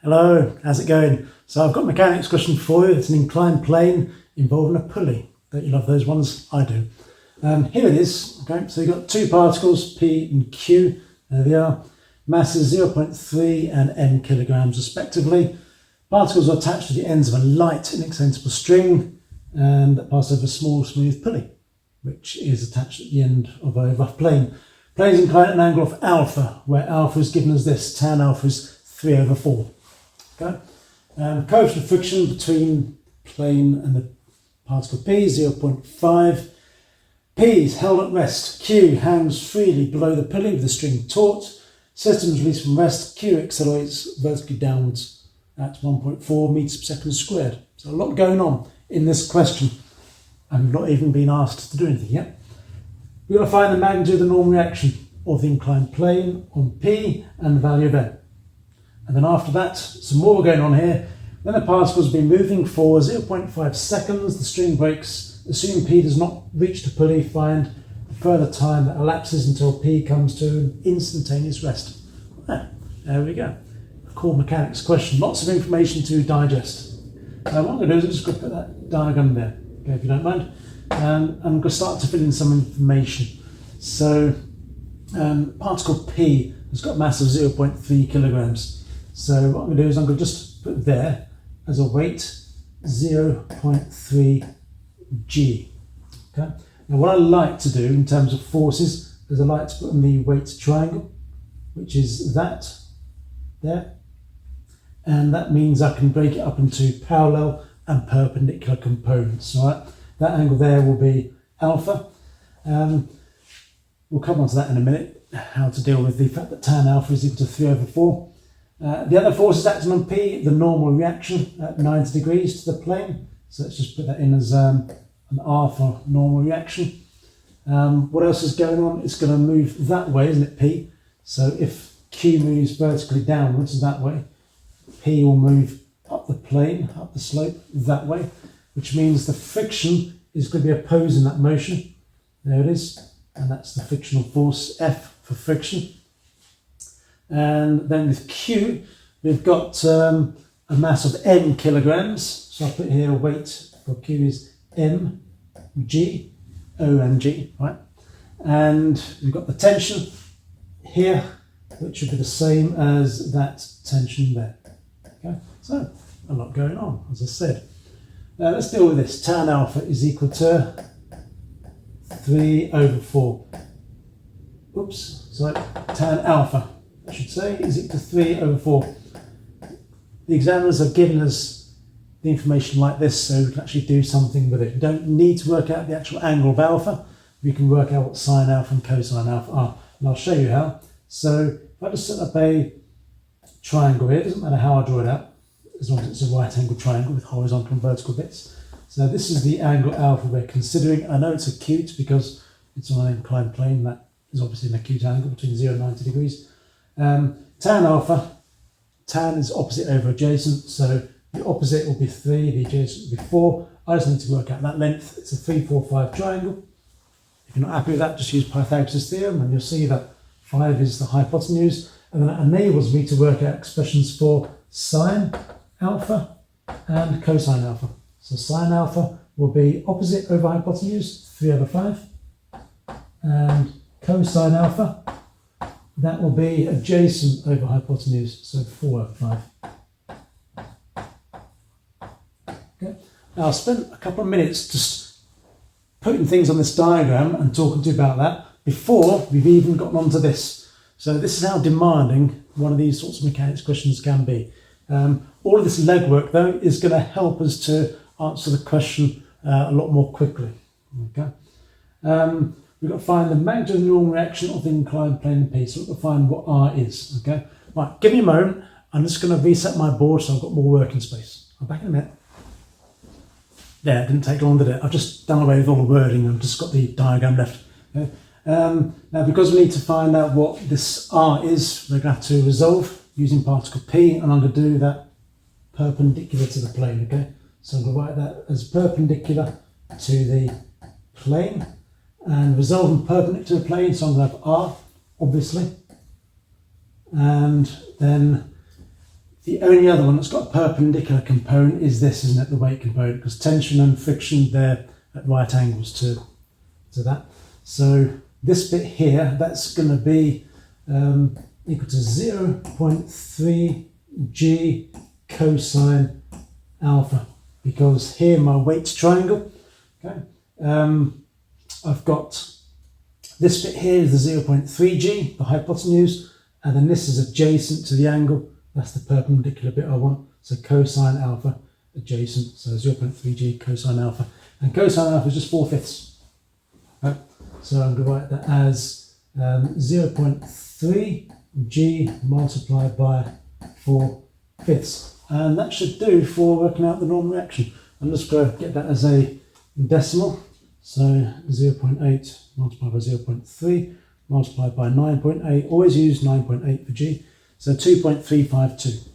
Hello, how's it going? So I've got a mechanics question for you. It's an inclined plane involving a pulley. Don't you love those ones? I do. Here it is. Okay, so you've got two particles, P and Q. There they are. Mass is 0.3 and m kilograms respectively. Particles are attached to the ends of a light, inextensible string that pass over a small smooth pulley, which is attached at the end of a rough plane. Plane is inclined at an angle of alpha, where alpha is given as this. Tan alpha is 3/4. Okay. Coefficient of friction between plane and the particle P is 0.5. P is held at rest. Q hangs freely below the pulley with the string taut. System is released from rest. Q accelerates vertically downwards at 1.4 meters per second squared. So a lot going on in this question. I've not even been asked to do anything yet. We've got to find the magnitude of the normal reaction of the inclined plane on P and the value of n. And then after that, some more going on here. When the particles have been moving for 0.5 seconds, the string breaks. Assume P does not reach the pulley, find the further time that elapses until P comes to an instantaneous rest. There we go. A core mechanics question. Lots of information to digest. What I'm going to do is I'm just going to put that diagram there, okay, if you don't mind. And I'm going to start to fill in some information. So, particle P has got a mass of 0.3 kilograms. So what I'm going to do is I'm going to just put there as a weight 0.3 g. Okay. Now what I like to do in terms of forces is I like to put in the weight triangle, which is that there, and that means I can break it up into parallel and perpendicular components. All right. That angle there will be alpha. We'll come on to that in a minute, how to deal with the fact that tan alpha is equal to 3/4. The other forces acting on P, the normal reaction at 90 degrees to the plane. So let's just put that in as an R for normal reaction. What else is going on? It's going to move that way, isn't it, P? So if Q moves vertically downwards that way, P will move up the plane, up the slope that way, which means the friction is going to be opposing that motion. There it is. And that's the frictional force, F for friction. And then with Q, we've got a mass of m kilograms. So I'll put here a weight for Q is mg, omg, right? And we've got the tension here, which would be the same as that tension there. Okay, so a lot going on, as I said. Now let's deal with this. Tan alpha is equal to 3/4. Oops, so tan alpha, I should say, is equal to 3/4. The examiners have given us the information like this so we can actually do something with it. We don't need to work out the actual angle of alpha. We can work out what sine alpha and cosine alpha are. And I'll show you how. So if I just set up a triangle here, it doesn't matter how I draw it out, as long as it's a right angle triangle with horizontal and vertical bits. So this is the angle alpha we're considering. I know it's acute because it's on an inclined plane. That is obviously an acute angle between 0 and 90 degrees. Tan alpha, tan is opposite over adjacent, so the opposite will be 3, the adjacent will be 4. I just need to work out that length. It's a 3, 4, 5 triangle. If you're not happy with that, just use Pythagoras' theorem and you'll see that 5 is the hypotenuse, and then that enables me to work out expressions for sine alpha and cosine alpha. So sine alpha will be opposite over hypotenuse, 3/5, and cosine alpha, that will be adjacent over hypotenuse, so 4/5. Okay. Now I'll spend a couple of minutes just putting things on this diagram and talking to you about that before we've even gotten onto this. So this is how demanding one of these sorts of mechanics questions can be. All of this legwork though is going to help us to answer the question a lot more quickly. Okay. We've got to find the magnitude of the normal reaction of the inclined plane P. So we've got to find what R is. Okay. Right, give me a moment. I'm just going to reset my board so I've got more working space. I'm back in a minute. There, it didn't take long, did it? I've just done away with all the wording. I've just got the diagram left. Okay. Now, because we need to find out what this R is, we're going to have to resolve using particle P, and I'm going to do that perpendicular to the plane. Okay. So I'm going to write that as perpendicular to the plane and resolving perpendicular to the plane. So I'm going to have R, obviously, and then The only other one that's got a perpendicular component is this, isn't it, the weight component, because tension and friction, they're at right angles to that. So this bit here, that's going to be equal to 0.3 G cosine alpha, because here my weight's triangle. Okay, I've got this bit here is the 0.3 G, the hypotenuse, and then this is adjacent to the angle. That's the perpendicular bit I want. So cosine alpha adjacent, so 0.3 G cosine alpha. And cosine alpha is just 4/5. Right? So I'm going to write that as 0.3 G multiplied by 4/5. And that should do for working out the normal reaction. I'm just going to get that as a decimal. So 0.8 multiplied by 0.3 multiplied by 9.8. Always use 9.8 for G. So 2.352.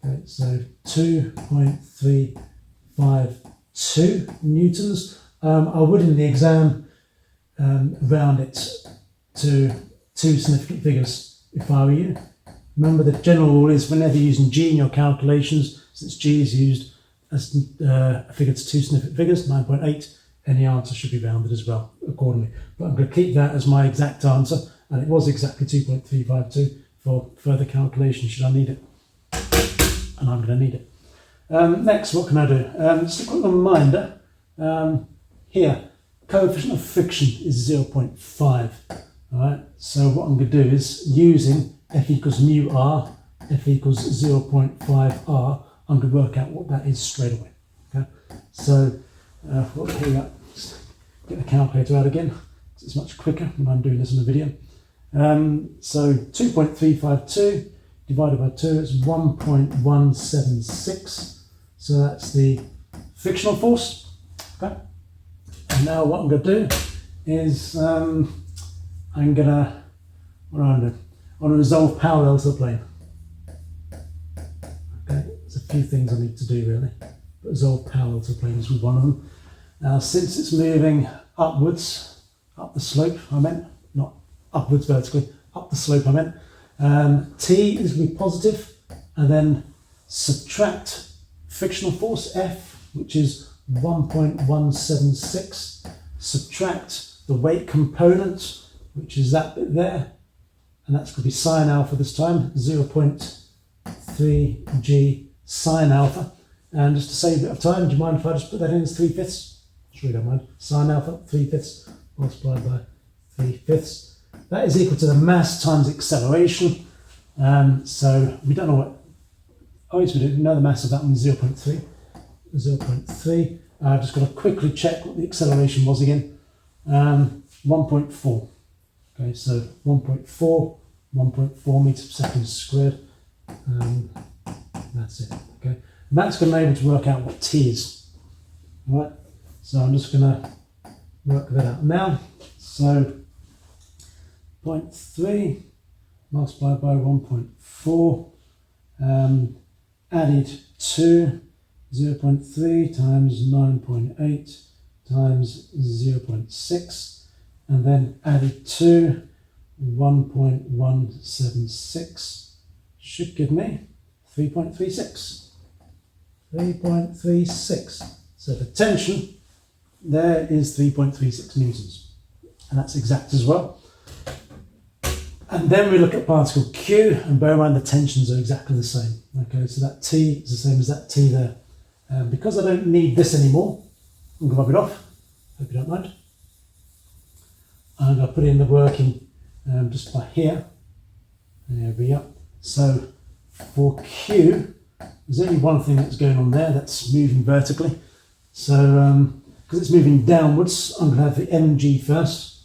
Okay, so 2.352 newtons. I would in the exam round it to two significant figures if I were you. Remember, the general rule is whenever you're using G in your calculations, since G is used as a figure to two significant figures, 9.8, any answer should be rounded as well accordingly. But I'm going to keep that as my exact answer, and it was exactly 2.352 for further calculation should I need it. And I'm going to need it. Next, what can I do? Just a quick reminder. Here, coefficient of friction is 0.5. All right. So what I'm going to do is using F equals mu r, F equals 0.5 r. I'm going to work out what that is straight away. Okay. So here we go. Get the calculator out again. It's much quicker when I'm doing this in a video. So 2.352 divided by 2 is 1.176. So that's the frictional force. Okay. And now what I'm going to do is I'm going to resolve parallel to the plane. Okay, there's a few things I need to do really, but resolve parallel to the plane is one of them. Now, since it's moving upwards, up the slope, I meant, not upwards vertically, up the slope, I meant, T is going to be positive, and then subtract frictional force, F, which is 1.176, subtract the weight component, which is that bit there, and that's going to be sine alpha this time, 0.3 G sine alpha. And just to save a bit of time, do you mind if I just put that in as 3/5? Sure, you don't mind. Sine alpha, 3/5 multiplied by 3/5. That is equal to the mass times acceleration. So we don't know what, oh yes we do, we know the mass of that one is 0.3. 0.3. I've just got to quickly check what the acceleration was again. 1.4. Okay, so 1.4 meters per second squared. That's it. Okay, and that's going to be able to work out what T is. All right, so I'm just going to work that out now. So 0.3 multiplied by 1.4 added to 0.3 times 9.8 times 0.6, and then added to 1.176 should give me 3.36. 3.36. So the tension there is 3.36 newtons, and that's exact as well. And then we look at particle Q, and bear in mind the tensions are exactly the same. Okay, so that T is the same as that T there. Because I don't need this anymore, I'm going to rub it off. Hope you don't mind. I'm going to put in the working just by here. There we go. So for Q, there's only one thing that's going on there, that's moving vertically. So because it's moving downwards, I'm going to have the mg first,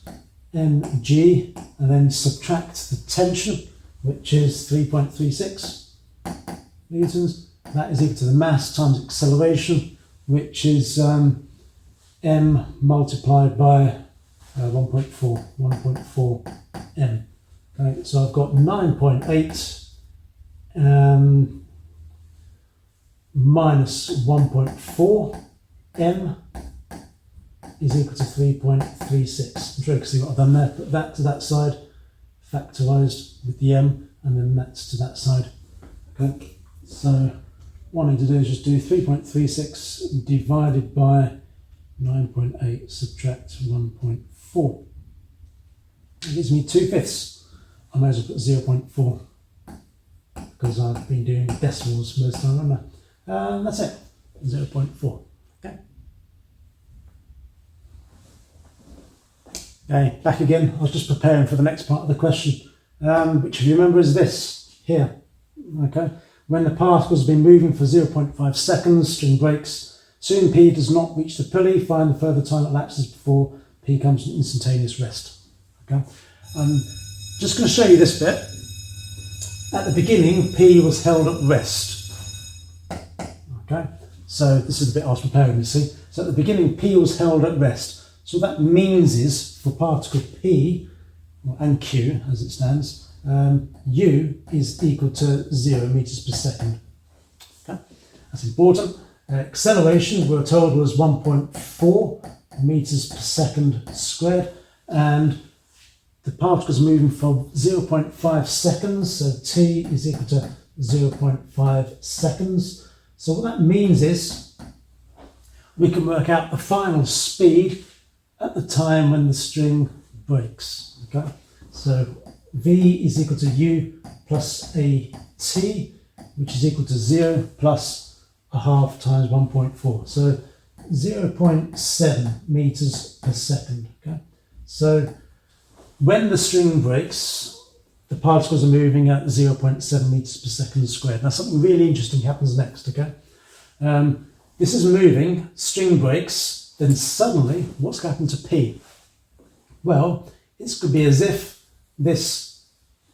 mg, and then subtract the tension, which is 3.36 newtons. That is equal to the mass times acceleration, which is m multiplied by 1.4 m. Okay, so I've got 9.8 minus 1.4 m is equal to 3.36. I'm sure you can see what I've done there. Put that to that side, factorised with the m, and then that's to that side. Okay. So what I need to do is just do 3.36 divided by 9.8 subtract 1.4. It gives me 2/5. I might as well put 0.4 because I've been doing decimals most of the time, haven't I? And that's it, 0.4. Okay. Okay, back again. I was just preparing for the next part of the question, which if you remember is this here. Okay. When the particle has been moving for 0.5 seconds, string breaks. Soon P does not reach the pulley. Find the further time elapses before P comes to instantaneous rest. Okay. I'm just going to show you this bit. At the beginning, P was held at rest. Okay. So this is the bit I was preparing, you see. So at the beginning, P was held at rest. So what that means is for particle P, and Q as it stands, U is equal to 0 meters per second. Okay. That's important. Acceleration, we're told, was 1.4 meters per second squared, and the particle's moving for 0.5 seconds, so t is equal to 0.5 seconds. So what that means is we can work out the final speed at the time when the string breaks. Okay, so v is equal to u plus a t, which is equal to 0 plus a half times 1.4, so 0.7 meters per second. Okay, so when the string breaks, the particles are moving at 0.7 meters per second squared. Now something really interesting happens next. Okay, this is moving, string breaks, then suddenly what's happened to P? Well, it's going to be as if this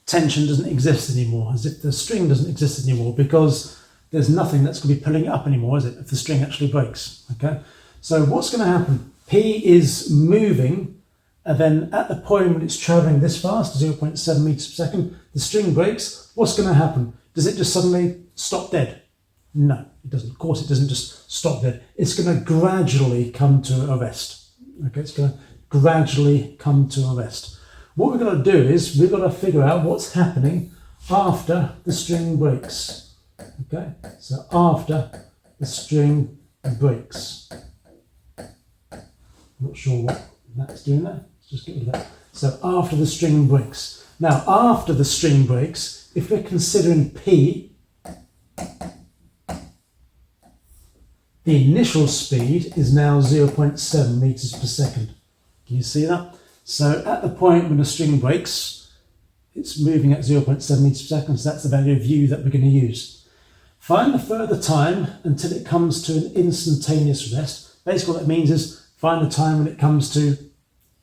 tension doesn't exist anymore, as if the string doesn't exist anymore, because there's nothing that's going to be pulling it up anymore, is it, if the string actually breaks. Okay, so what's going to happen? P is moving, and then at the point when it's travelling this fast, 0.7 meters per second, the string breaks. What's going to happen? Does it just suddenly stop dead? No, it doesn't. Of course, it doesn't just stop dead. It's going to gradually come to a rest. Okay, it's going to gradually come to a rest. What we've got to do is we've got to figure out what's happening after the string breaks. Okay, so after the string breaks. Not sure what that's doing there. Let's just get rid of that. So after the string breaks. Now, after the string breaks, if we're considering P, the initial speed is now 0.7 meters per second. Can you see that? So at the point when the string breaks, it's moving at 0.7 meters per second, so that's the value of u that we're going to use. Find the further time until it comes to an instantaneous rest. Basically what that means is find the time when it comes to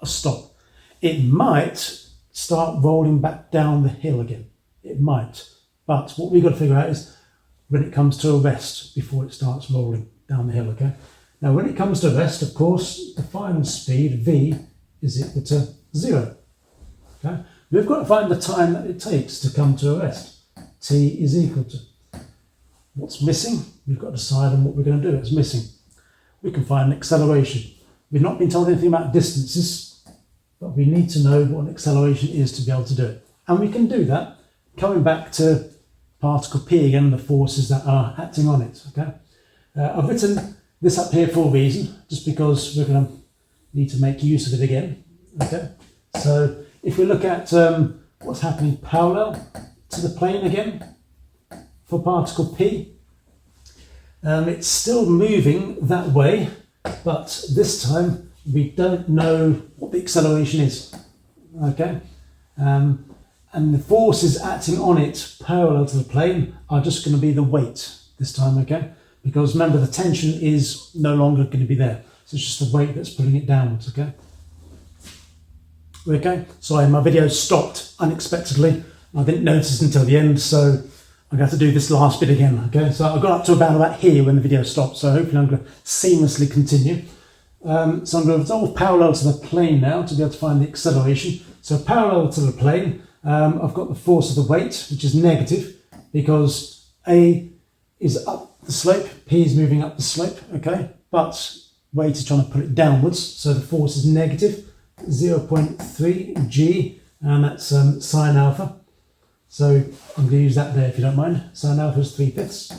a stop. It might start rolling back down the hill again. It might. But what we've got to figure out is when it comes to a rest before it starts rolling down the hill, okay? Now when it comes to rest, of course, the final speed, v, is equal to 0. Okay? We've got to find the time that it takes to come to a rest. T is equal to. What's missing? We've got to decide on what we're going to do. It's missing. We can find an acceleration. We've not been told anything about distances, but we need to know what an acceleration is to be able to do it. And we can do that coming back to particle P again, the forces that are acting on it. Okay, I've written this up here for a reason, just because we're going to need to make use of it again. Okay, so if we look at what's happening parallel to the plane again, for particle P, it's still moving that way, but this time we don't know what the acceleration is. Okay, and the forces acting on it parallel to the plane are just going to be the weight this time. Okay, because remember the tension is no longer going to be there, so it's just the weight that's pulling it downwards. Okay. Okay, sorry, my video stopped unexpectedly. I didn't notice until the end, so I'm going to have to do this last bit again. Okay, so I got up to about here when the video stopped, so hopefully I'm going to seamlessly continue. So I'm going to resolve parallel to the plane now to be able to find the acceleration. So parallel to the plane, I've got the force of the weight, which is negative, because A is up the slope, P is moving up the slope, okay, but weight is trying to pull it downwards, so the force is negative, 0.3 g, and that's sine alpha. So I'm going to use that there if you don't mind. Sine alpha is 3/5.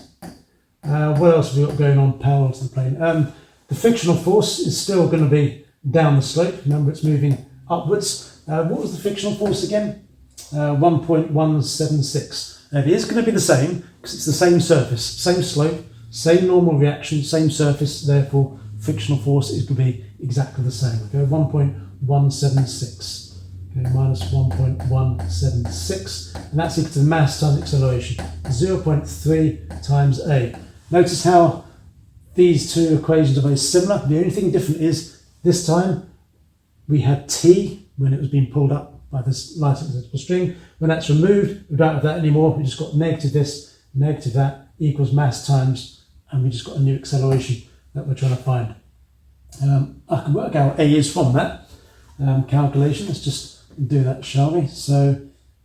What else have we got going on parallel to the plane? The frictional force is still going to be down the slope. Remember, it's moving upwards. What was the frictional force again? 1.176. It is going to be the same because it's the same surface, same slope, same normal reaction, same surface. Therefore, frictional force is going to be exactly the same. Okay, 1.176. Okay, minus 1.176, and that's equal to the mass times acceleration, 0.3 times a. Notice how these two equations are very similar. The only thing different is this time we had t when it was being pulled up by this light accessible string. When that's removed, we don't have that anymore. We just got negative this, negative that, equals mass times, and we just got a new acceleration that we're trying to find. I can work out a is from that calculation. Let's just do that, shall we? So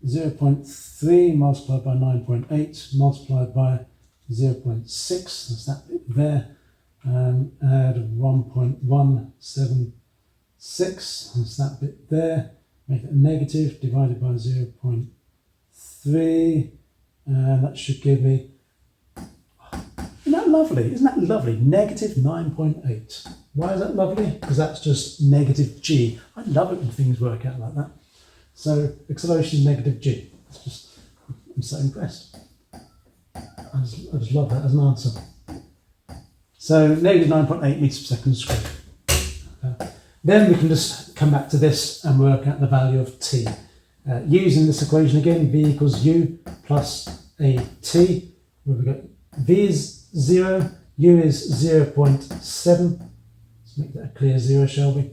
0.3 multiplied by 9.8 multiplied by 0.6, that's that bit there. Add 1.176, that's that bit there. Make it a negative, divided by 0.3, and that should give me, isn't that lovely? Isn't that lovely? Negative 9.8. Why is that lovely? Because that's just negative g. I love it when things work out like that. So acceleration is negative g. It's just, I'm so impressed. I just love that as an answer. So negative 9.8 meters per second squared. Then we can just come back to this and work out the value of t. Using this equation again, v equals u plus at, where we got v is 0, u is 0.7. Let's make that a clear 0, shall we?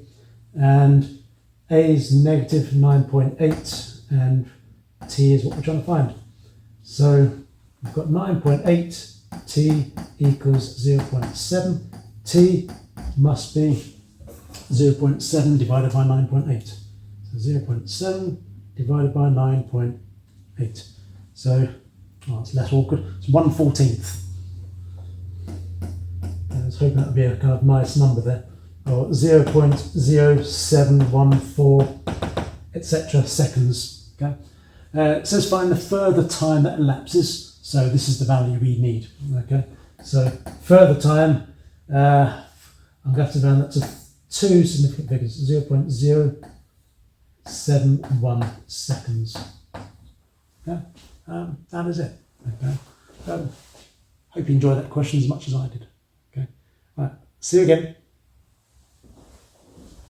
And a is negative 9.8, and t is what we're trying to find. So we've got 9.8, t equals 0.7. T must be 0.7 divided by 9.8. So 0.7 divided by 9.8. So, it's less awkward. It's 1/14. I was hoping that would be a kind of nice number there. Or 0.0714, etc. seconds. Okay. It says find the further time that elapses. So this is the value we need. Okay. So further time, I'm going to have to round that to two significant figures, 0.071 seconds. Okay. That is it. Okay. Hope you enjoyed that question as much as I did. Okay. All right. See you again.